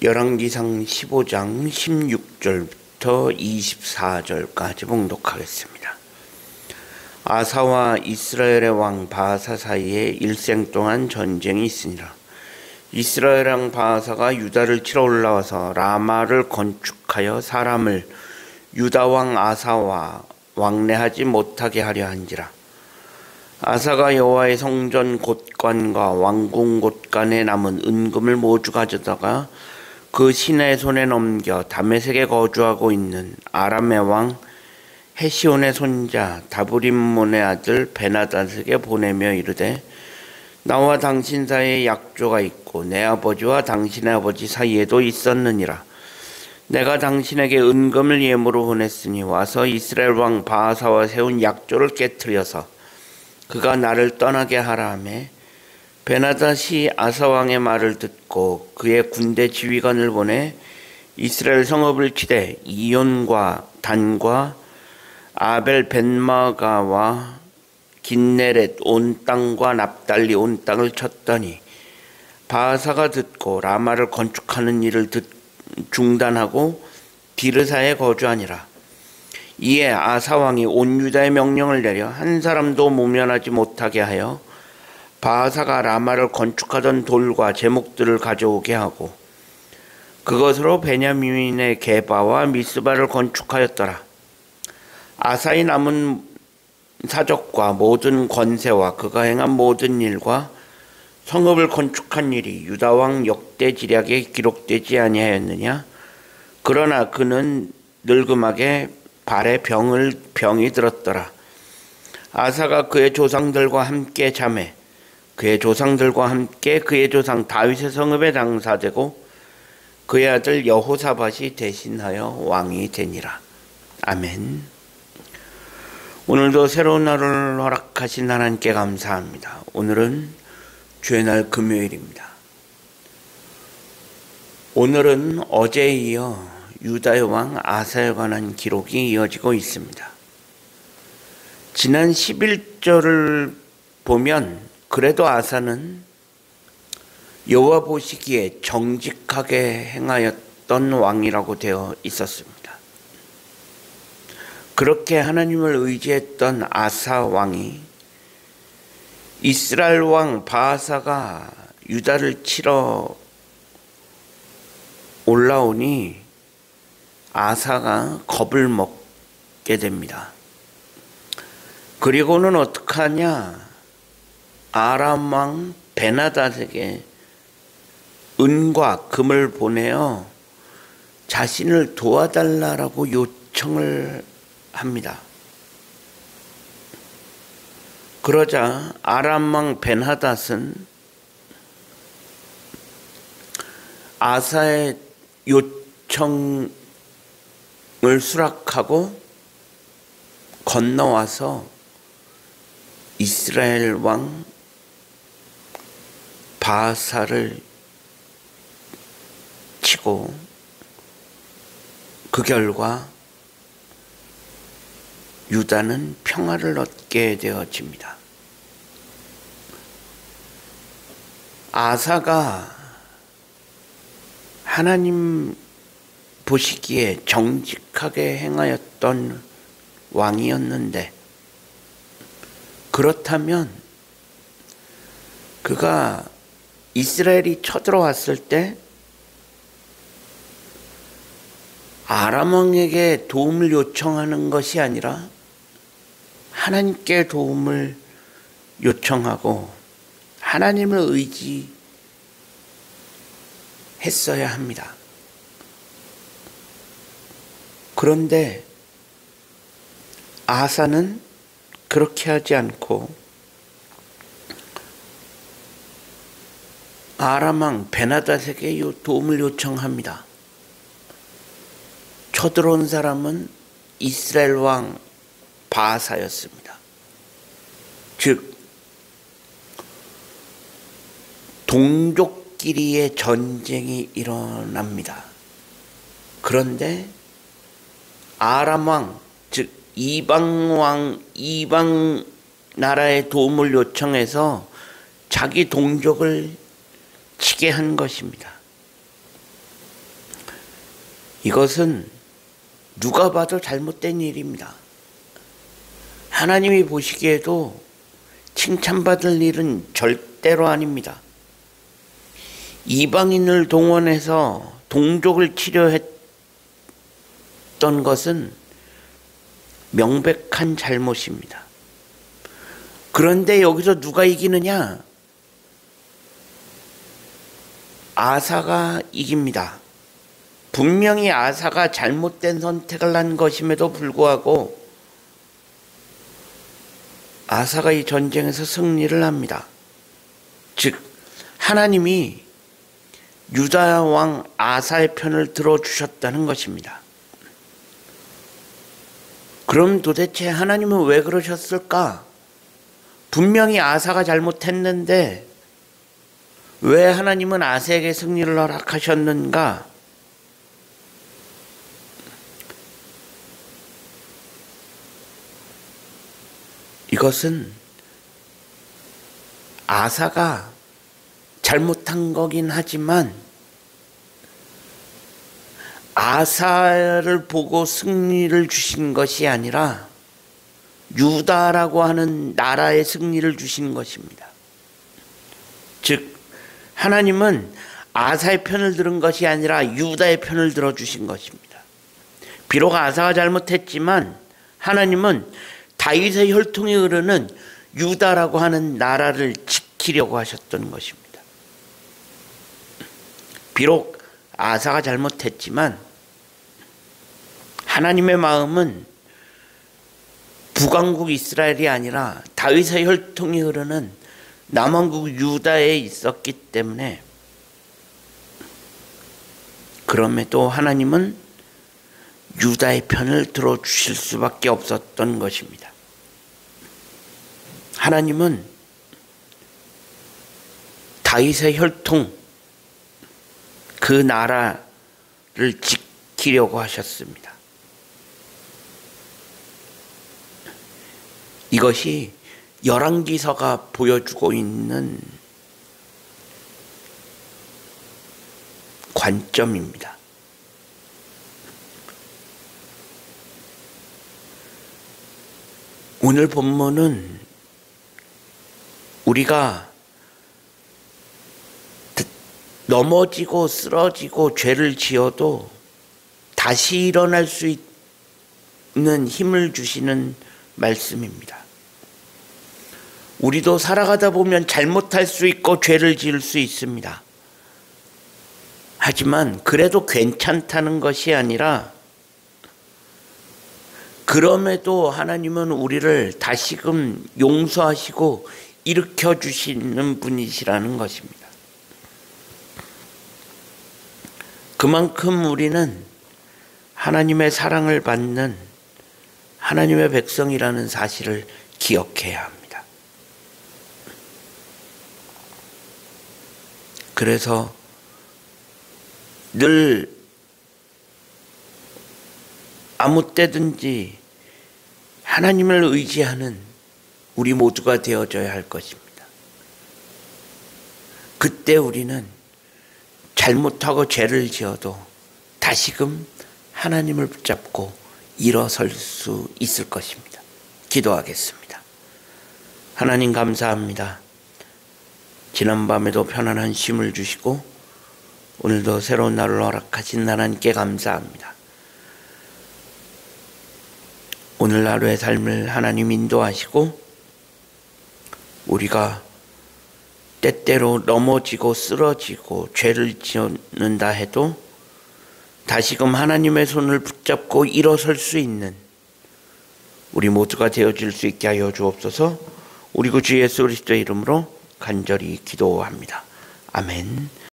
열왕기상 15장 16절부터 24절까지 봉독하겠습니다. 아사와 이스라엘의 왕 바아사 사이에 일생 동안 전쟁이 있으니라. 이스라엘 왕 바아사가 유다를 치러 올라와서 라마를 건축하여 사람을 유다 왕 아사와 왕래하지 못하게 하려 한지라. 아사가 여호와의 성전 곳간과 왕궁 곳간에 남은 은금을 모두 가져다가 그 신의 손에 넘겨 다메섹에 거주하고 있는 아람의 왕 헤시온의 손자 다브림몬의 아들 베나다스에게 보내며 이르되, 나와 당신 사이에 약조가 있고 내 아버지와 당신의 아버지 사이에도 있었느니라. 내가 당신에게 은금을 예물로 보냈으니 와서 이스라엘 왕 바아사와 세운 약조를 깨뜨려서 그가 나를 떠나게 하라 하며, 베나닷이 아사 왕의 말을 듣고 그의 군대 지휘관을 보내 이스라엘 성읍을 치되 이온과 단과 아벨 벳마가와 긴네렛 온 땅과 납달리 온 땅을 쳤더니, 바아사가 듣고 라마를 건축하는 일을 중단하고 디르사에 거주하니라. 이에 아사 왕이 온 유다의 명령을 내려 한 사람도 모면하지 못하게 하여 바아사가 라마를 건축하던 돌과 제목들을 가져오게 하고 그것으로 베냐민의 게바와 미스바를 건축하였더라. 아사의 남은 사적과 모든 권세와 그가 행한 모든 일과 성읍을 건축한 일이 유다 왕 역대지략에 기록되지 아니하였느냐? 그러나 그는 늙음하게 발에 병이 들었더라. 아사가 그의 조상들과 함께 잠에 그의 조상들과 함께 그의 조상 다윗의 성읍에 장사되고 그의 아들 여호사밧이 대신하여 왕이 되니라. 아멘. 오늘도 새로운 날을 허락하신 하나님께 감사합니다. 오늘은 주의 날 금요일입니다. 오늘은 어제에 이어 유다의 왕 아사에 관한 기록이 이어지고 있습니다. 지난 11절을 보면 그래도 아사는 여호와 보시기에 정직하게 행하였던 왕이라고 되어 있었습니다. 그렇게 하나님을 의지했던 아사 왕이 이스라엘 왕 바아사가 유다를 치러 올라오니 아사가 겁을 먹게 됩니다. 그리고는 어떻게 하냐? 아람 왕 베나닷에게 은과 금을 보내어 자신을 도와달라고 요청을 합니다. 그러자 아람 왕 베나닷은 아사의 요청을 수락하고 건너와서 이스라엘 왕 바아사를 치고 그 결과 유다는 평화를 얻게 되어집니다. 아사가 하나님 보시기에 정직하게 행하였던 왕이었는데, 그렇다면 그가 이스라엘이 쳐들어왔을 때 아람 왕에게 도움을 요청하는 것이 아니라 하나님께 도움을 요청하고 하나님을 의지했어야 합니다. 그런데 아사는 그렇게 하지 않고 아람 왕 베나닷에게 도움을 요청합니다. 쳐들어온 사람은 이스라엘 왕 바아사였습니다. 즉 동족끼리의 전쟁이 일어납니다. 그런데 아람 왕, 즉 이방 나라의 도움을 요청해서 자기 동족을 치게 한 것입니다. 이것은 누가 봐도 잘못된 일입니다. 하나님이 보시기에도 칭찬받을 일은 절대로 아닙니다. 이방인을 동원해서 동족을 치료했던 것은 명백한 잘못입니다. 그런데 여기서 누가 이기느냐? 아사가 이깁니다. 분명히 아사가 잘못된 선택을 한 것임에도 불구하고 아사가 이 전쟁에서 승리를 합니다. 즉 하나님이 유다 왕 아사의 편을 들어주셨다는 것입니다. 그럼 도대체 하나님은 왜 그러셨을까? 분명히 아사가 잘못했는데 왜 하나님은 아사에게 승리를 허락하셨는가? 이것은 아사가 잘못한 거긴 하지만 아사를 보고 승리를 주신 것이 아니라 유다라고 하는 나라의 승리를 주신 것입니다. 즉 하나님은 아사의 편을 들은 것이 아니라 유다의 편을 들어주신 것입니다. 비록 아사가 잘못했지만 하나님은 다윗의 혈통이 흐르는 유다라고 하는 나라를 지키려고 하셨던 것입니다. 비록 아사가 잘못했지만 하나님의 마음은 북왕국 이스라엘이 아니라 다윗의 혈통이 흐르는 남왕국 유다에 있었기 때문에 그럼에도 하나님은 유다의 편을 들어주실 수밖에 없었던 것입니다. 하나님은 다윗의 혈통, 그 나라를 지키려고 하셨습니다. 이것이 열왕기서가 보여주고 있는 관점입니다. 오늘 본문은 우리가 넘어지고 쓰러지고 죄를 지어도 다시 일어날 수 있는 힘을 주시는 말씀입니다. 우리도 살아가다 보면 잘못할 수 있고 죄를 지을 수 있습니다. 하지만 그래도 괜찮다는 것이 아니라 그럼에도 하나님은 우리를 다시금 용서하시고 일으켜 주시는 분이시라는 것입니다. 그만큼 우리는 하나님의 사랑을 받는 하나님의 백성이라는 사실을 기억해야 합니다. 그래서 늘 아무 때든지 하나님을 의지하는 우리 모두가 되어져야 할 것입니다. 그때 우리는 잘못하고 죄를 지어도 다시금 하나님을 붙잡고 일어설 수 있을 것입니다. 기도하겠습니다. 하나님 감사합니다. 지난밤에도 편안한 쉼을 주시고 오늘도 새로운 날을 허락하신 하나님께 감사합니다. 오늘 하루의 삶을 하나님 인도하시고 우리가 때때로 넘어지고 쓰러지고 죄를 지었는다 해도 다시금 하나님의 손을 붙잡고 일어설 수 있는 우리 모두가 되어질 수 있게 하여 주옵소서. 우리 구 주 예수 그리스도의 이름으로 간절히 기도합니다. 아멘.